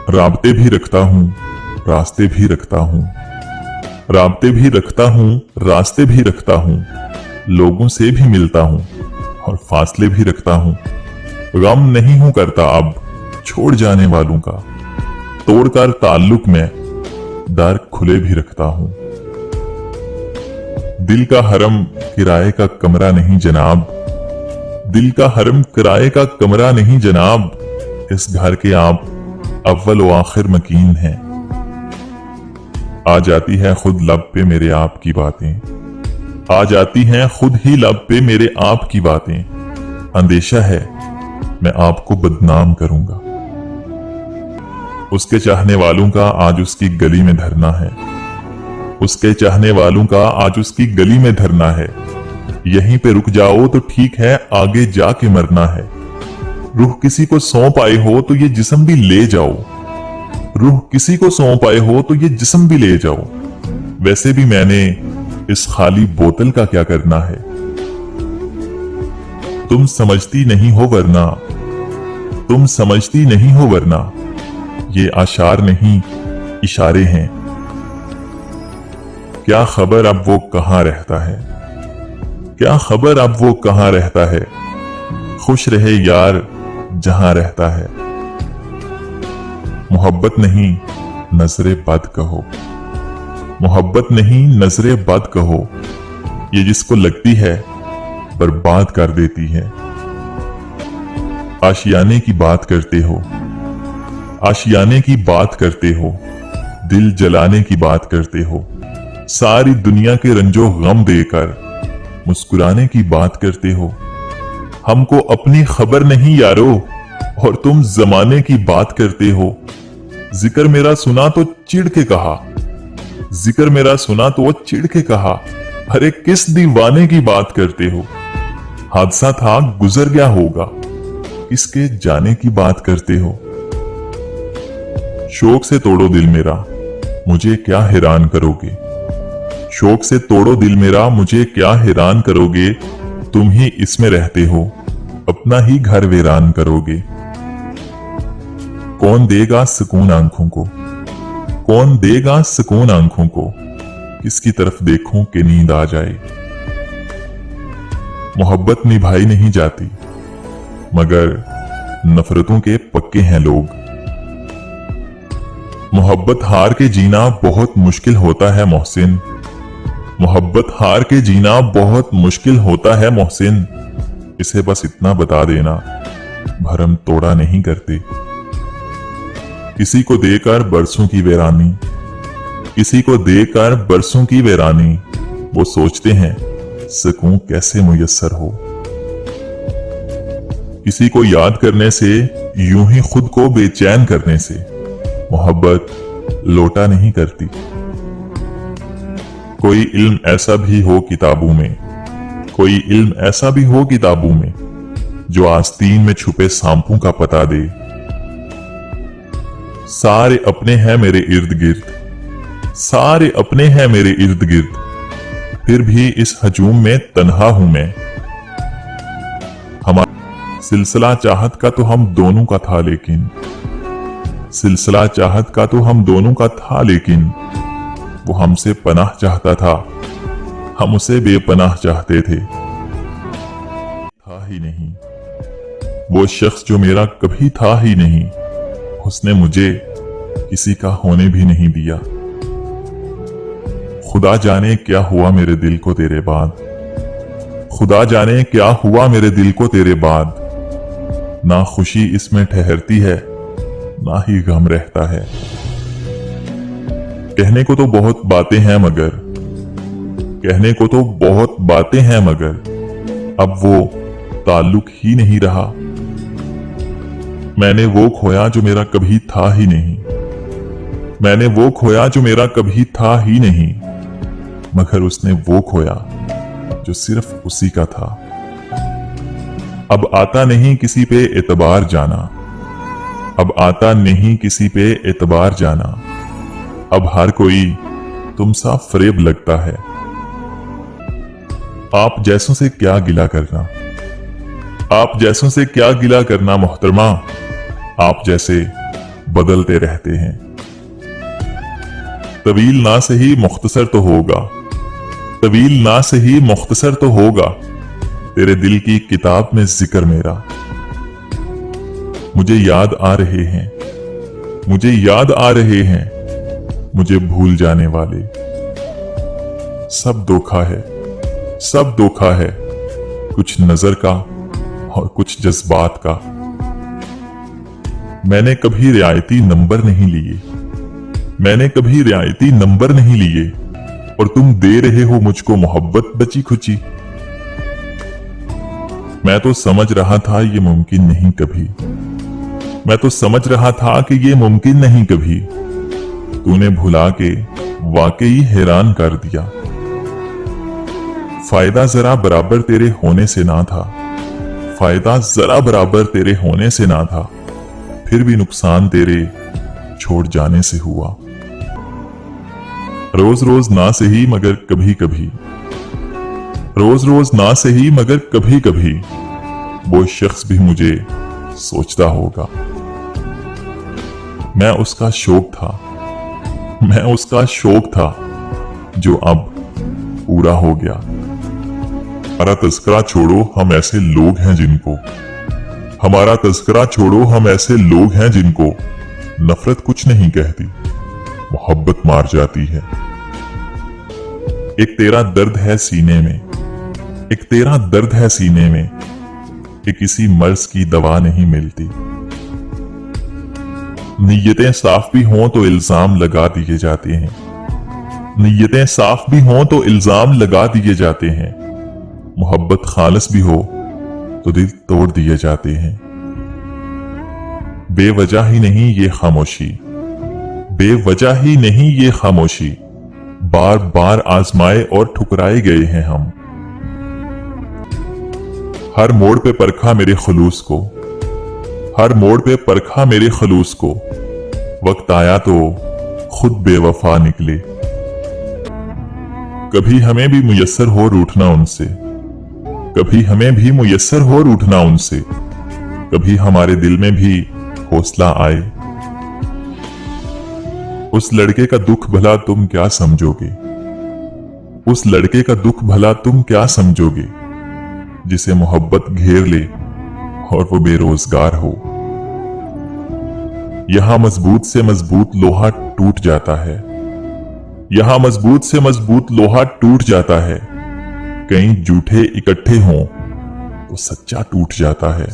राब्ते भी रखता हूँ, रास्ते भी रखता हूँ, राब्ते भी रखता हूँ, रास्ते भी रखता हूँ, लोगों से भी मिलता हूँ और फासले भी रखता हूँ। गम नहीं हूं करता अब छोड़ जाने वालों का, तोड़कर ताल्लुक में दर खुले भी रखता हूँ। दिल का हरम किराए का कमरा नहीं जनाब, दिल का हरम किराए का कमरा नहीं जनाब, इस घर के आप अव्वल व आखिर मकीन हैं। आ जाती है खुद लब पे मेरे आप की बातें, आ जाती हैं खुद ही लब पे मेरे आप की बातें। अंदेशा है मैं आपको बदनाम करूंगा, उसके चाहने वालों का आज उसकी गली में धरना है, उसके चाहने वालों का आज उसकी गली में धरना है। यहीं पे रुक जाओ तो ठीक है, आगे जाके मरना है। रूह किसी को सौंप आए हो तो ये जिस्म भी ले जाओ, रूह किसी को सौंप आए हो तो ये जिस्म भी ले जाओ। वैसे भी मैंने इस खाली बोतल का क्या करना है, तुम समझती नहीं हो वरना, तुम समझती नहीं हो वरना, ये आशार नहीं इशारे हैं। क्या खबर अब वो कहां रहता है, क्या खबर अब वो कहां रहता है, खुश रहे यार जहां रहता है। मोहब्बत नहीं नजरे बद कहो, मोहब्बत नहीं नजरे बद कहो, ये जिसको लगती है बर्बाद कर देती है। आशियाने की बात करते हो, आशियाने की बात करते हो, दिल जलाने की बात करते हो, सारी दुनिया के रंजो गम देकर मुस्कुराने की बात करते हो। हमको अपनी खबर नहीं यारो और तुम जमाने की बात करते हो। जिक्र मेरा सुना तो चिढ़ के कहा, जिक्र मेरा सुना तो चिढ़ के कहा, अरे किस दीवाने की बात करते हो। हादसा था गुजर गया होगा, किसके जाने की बात करते हो। शौक से तोड़ो दिल मेरा मुझे क्या हैरान करोगे, शौक से तोड़ो दिल मेरा मुझे क्या हैरान करोगे। तुम ही इसमें रहते हो अपना ही घर वीरान करोगे। कौन देगा सुकून आंखों को, कौन देगा सुकून आंखों को, किसकी तरफ देखूं कि नींद आ जाए। मोहब्बत निभाई नहीं जाती मगर नफरतों के पक्के हैं लोग। मोहब्बत हार के जीना बहुत मुश्किल होता है मोहसिन, मोहब्बत हार के जीना बहुत मुश्किल होता है मोहसिन। इसे बस इतना बता देना भरम तोड़ा नहीं करते। किसी को देकर बरसों की वीरानी, किसी को देकर बरसों की वीरानी, वो सोचते हैं सुकून कैसे मुयस्सर हो। किसी को याद करने से यूं ही खुद को बेचैन करने से मोहब्बत लोटा नहीं करती। कोई इल्म ऐसा भी हो किताबों में, कोई इल्म ऐसा भी हो किताबों में, जो आस्तीन में छुपे सांपों का पता दे। सारे अपने हैं मेरे इर्द गिर्द, सारे अपने हैं मेरे इर्द गिर्द, फिर भी इस हजूम में तन्हा हूं मैं। हमारा सिलसिला चाहत का तो हम दोनों का था लेकिन, सिलसिला चाहत का तो हम दोनों का था लेकिन, वो हमसे पनाह चाहता था हम उसे बेपनाह चाहते थे। था ही नहीं वो शख्स जो मेरा कभी था ही नहीं, उसने मुझे किसी का होने भी नहीं दिया। खुदा जाने क्या हुआ मेरे दिल को तेरे बाद, खुदा जाने क्या हुआ मेरे दिल को तेरे बाद। ना खुशी इसमें ठहरती है ना ही गम रहता है। कहने को तो बहुत बातें हैं मगर, कहने को तो बहुत बातें हैं मगर, अब वो ताल्लुक ही नहीं रहा। मैंने वो खोया जो मेरा कभी था ही नहीं, मैंने वो खोया जो मेरा कभी था ही नहीं, मगर उसने वो खोया जो सिर्फ उसी का था। अब आता नहीं किसी पे एतबार जाना, अब आता नहीं किसी पे एतबार जाना। अब हर कोई तुम सा फरेब लगता है। आप जैसों से क्या गिला करना, आप जैसों से क्या गिला करना मोहतरमा। आप जैसे बदलते रहते हैं। तवील ना सही मुख्तसर तो होगा, तवील ना सही मुख्तसर तो होगा, तेरे दिल की किताब में जिक्र मेरा। मुझे याद आ रहे हैं, मुझे याद आ रहे हैं, मुझे भूल जाने वाले। सब धोखा है, सब धोखा है, कुछ नजर का और कुछ जज्बात का। मैंने कभी रियायती नंबर नहीं लिए, मैंने कभी रियायती नंबर नहीं लिए, और तुम दे रहे हो मुझको मोहब्बत बची खुची। मैं तो समझ रहा था ये मुमकिन नहीं कभी, मैं तो समझ रहा था कि ये मुमकिन नहीं कभी, तूने भुला के वाकई हैरान कर दिया। फायदा जरा बराबर तेरे होने से ना था, फायदा जरा बराबर तेरे होने से ना था, फिर भी नुकसान तेरे छोड़ जाने से हुआ। रोज रोज ना सही मगर कभी कभी, रोज रोज ना सही मगर कभी कभी, वो शख्स भी मुझे सोचता होगा। मैं उसका शौक था, मैं उसका शौक था, जो अब पूरा हो गया। हमारा तज़किरा छोड़ो, हम ऐसे लोग हैं जिनको, हमारा तज़किरा छोड़ो, हम ऐसे लोग हैं जिनको नफरत कुछ नहीं कहती, मोहब्बत मार जाती है। एक तेरा दर्द है सीने में, एक तेरा दर्द है सीने में, कि किसी मर्ज की दवा नहीं मिलती। नीयतें साफ भी हों तो इल्जाम लगा दिए जाते हैं, नीयतें साफ भी हों तो इल्जाम लगा दिए जाते हैं। मोहब्बत खालिस भी हो तो दिल तोड़ दिए जाते हैं। बेवजह ही नहीं ये खामोशी, बेवजह ही नहीं ये खामोशी, बार बार आजमाए और ठुकराए गए हैं हम। हर मोड़ पे परखा मेरे खलूस को, हर मोड़ पे परखा मेरे खलूस को, वक्त आया तो खुद बेवफा निकले। कभी हमें भी मुयस्सर हो रूठना उनसे, कभी हमें भी मुयस्सर हो रूठना उनसे, कभी हमारे दिल में भी हौसला आए। उस लड़के का दुख भला तुम क्या समझोगे, उस लड़के का दुख भला तुम क्या समझोगे, जिसे मोहब्बत घेर ले और वो बेरोजगार हो। यहां मजबूत से मजबूत लोहा टूट जाता है, यहां मजबूत से मजबूत लोहा टूट जाता है, कहीं झूठे इकट्ठे हों तो सच्चा टूट जाता है।